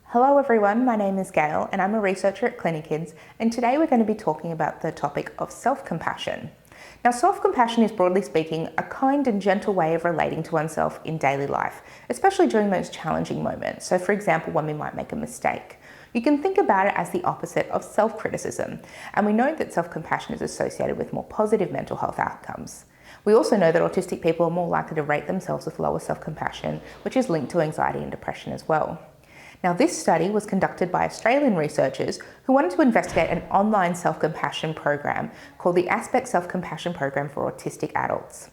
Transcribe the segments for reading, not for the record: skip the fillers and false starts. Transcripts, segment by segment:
Hello everyone, my name is Gail and I'm a researcher at Clinikids, and today we're going to be talking about the topic of self-compassion. Now, self-compassion is, broadly speaking, a kind and gentle way of relating to oneself in daily life, especially during those challenging moments. So for example, when we might make a mistake. You can think about it as the opposite of self-criticism, and we know that self-compassion is associated with more positive mental health outcomes. We also know that autistic people are more likely to rate themselves with lower self-compassion, which is linked to anxiety and depression as well. Now, this study was conducted by Australian researchers who wanted to investigate an online self-compassion program called the Aspect Self-Compassion Program for Autistic Adults.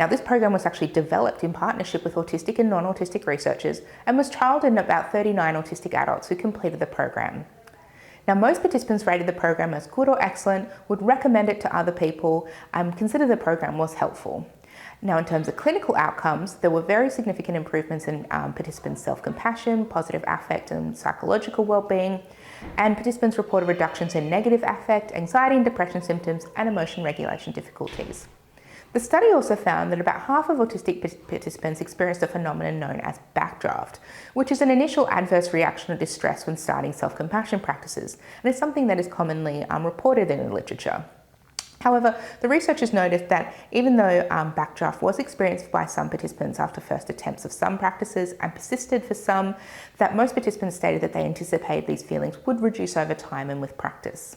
Now, this program was actually developed in partnership with autistic and non-autistic researchers and was trialled in about 39 autistic adults who completed the program. Now, most participants rated the program as good or excellent, would recommend it to other people, and consider the program was helpful. Now, in terms of clinical outcomes, there were very significant improvements in participants' self-compassion, positive affect and psychological well-being, and participants reported reductions in negative affect, anxiety and depression symptoms, and emotion regulation difficulties. The study also found that about half of autistic participants experienced a phenomenon known as backdraft, which is an initial adverse reaction or distress when starting self-compassion practices, and it's something that is commonly reported in the literature. However, the researchers noticed that even though backdraft was experienced by some participants after first attempts of some practices and persisted for some, that most participants stated that they anticipated these feelings would reduce over time and with practice.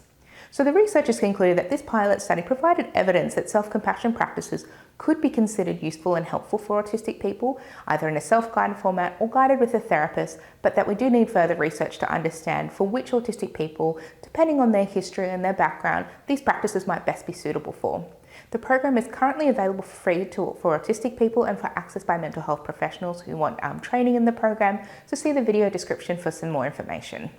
So the researchers concluded that this pilot study provided evidence that self-compassion practices could be considered useful and helpful for autistic people, either in a self-guided format or guided with a therapist, but that we do need further research to understand for which autistic people, depending on their history and their background, these practices might best be suitable for. The program is currently available for free for autistic people and for access by mental health professionals who want training in the program, so see the video description for some more information.